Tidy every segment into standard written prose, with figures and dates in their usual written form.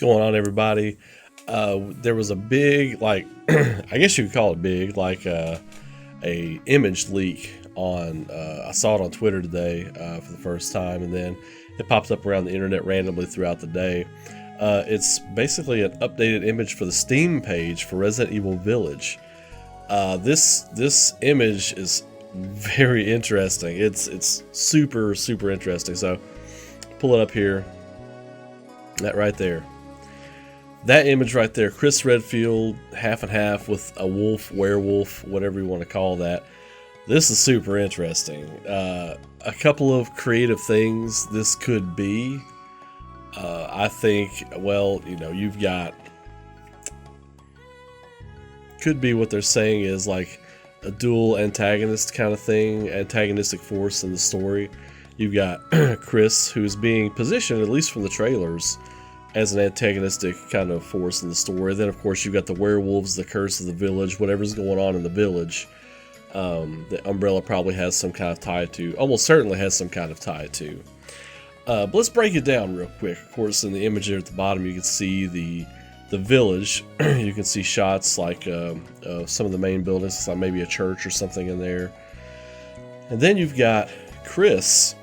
going on, everybody? There was a big, like, I guess you could call it big, like a image leak on. I saw it on Twitter today for the first time, and then it pops up around the internet randomly throughout the day. It's basically an updated image for the Steam page for Resident Evil Village. This image is very interesting. It's super interesting. So pull it up here. That right there. That image right there, Chris Redfield, half and half with a wolf, werewolf, whatever you want to call that. This is super interesting. A couple of creative things this could be. I think, well, you know, you've got, could be what they're saying is like a dual antagonist kind of thing, antagonistic force in the story. You've got Chris, who's being positioned, at least from the trailers, as an antagonistic kind of force in the story. Then, of course, you've got the werewolves, the curse of the village, whatever's going on in the village. The Umbrella probably has some kind of tie to, almost certainly has some kind of tie to. But let's break it down real quick. Of course, in the image there at the bottom, you can see the village. You can see shots like some of the main buildings, like maybe a church or something in there. And then you've got Chris,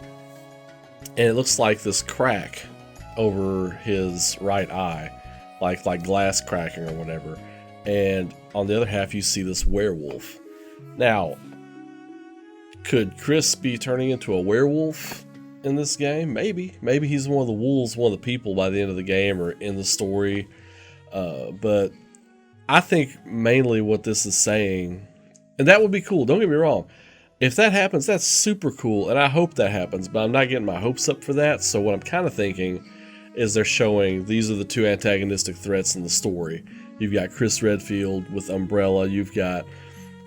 and it looks like this crack over his right eye, like glass cracking or whatever. And on the other half, you see this werewolf. Now, could Chris be turning into a werewolf in this game? Maybe he's one of the wolves, one of the people by the end of the game or in the story. But I think mainly what this is saying, and that would be cool, don't get me wrong. If that happens, that's super cool, and I hope that happens, but I'm not getting my hopes up for that. So what I'm kind of thinking is they're showing these are the two antagonistic threats in the story. You've got Chris Redfield with Umbrella, you've got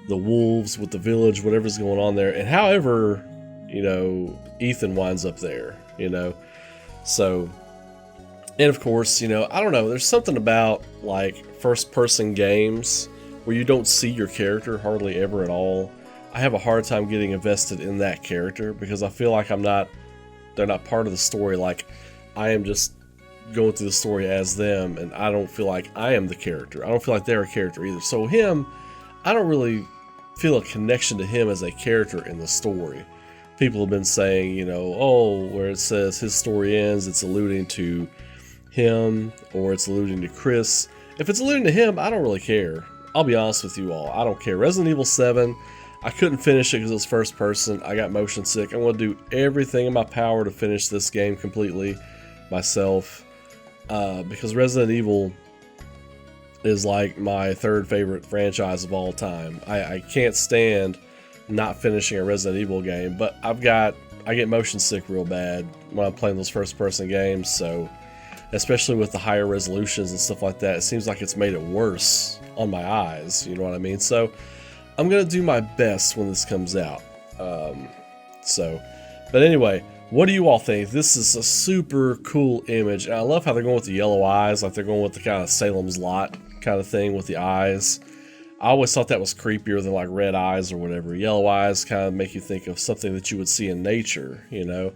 the wolves with the village, whatever's going on there, and however, you know, Ethan winds up there, you know. So, and of course, you know, I don't know, there's something about like first person games where you don't see your character hardly ever at all. I have a hard time getting invested in that character because I feel like they're not part of the story. Like I am just going through the story as them, and I don't feel like I am the character. I don't feel like they're a character either. So him, I don't really feel a connection to him as a character in the story. People have been saying, you know, oh, where it says his story ends, it's alluding to him or it's alluding to Chris. If it's alluding to him, I don't really care. I'll be honest with you all. I don't care. Resident Evil 7, I couldn't finish it because it was first person. I got motion sick. I'm going to do everything in my power to finish this game completely myself because Resident Evil is like my third favorite franchise of all time. I can't stand not finishing a Resident Evil game, but I get motion sick real bad when I'm playing those first person games, so especially with the higher resolutions and stuff like that, it seems like it's made it worse on my eyes, you know what I mean? So I'm gonna do my best when this comes out. But anyway, what do you all think? This is a super cool image, and I love how they're going with the yellow eyes, like they're going with the kind of Salem's Lot kind of thing with the eyes. I always thought that was creepier than like red eyes or whatever. Yellow eyes kind of make you think of something that you would see in nature, you know?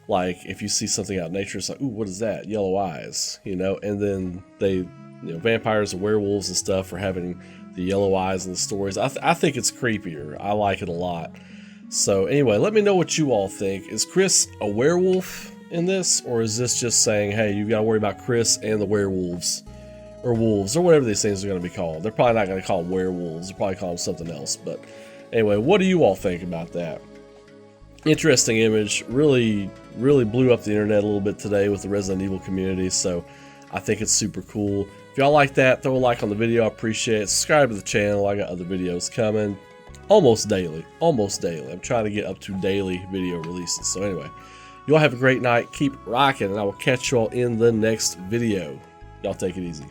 Like if you see something out in nature, it's like, ooh, what is that? Yellow eyes, you know? And then vampires and werewolves and stuff are having the yellow eyes in the stories. I think it's creepier. I like it a lot. So anyway, let me know what you all think. Is Chris a werewolf in this? Or is this just saying, hey, you've got to worry about Chris and the werewolves? Or wolves, or whatever these things are going to be called. They're probably not going to call them werewolves. They'll probably call them something else. But anyway, what do you all think about that? Interesting image. Really blew up the internet a little bit today with the Resident Evil community. So I think it's super cool. If y'all like that, throw a like on the video. I appreciate it. Subscribe to the channel. I got other videos coming almost daily. I'm trying to get up to daily video releases. So anyway, you all have a great night. Keep rocking, and I will catch you all in the next video. Y'all take it easy.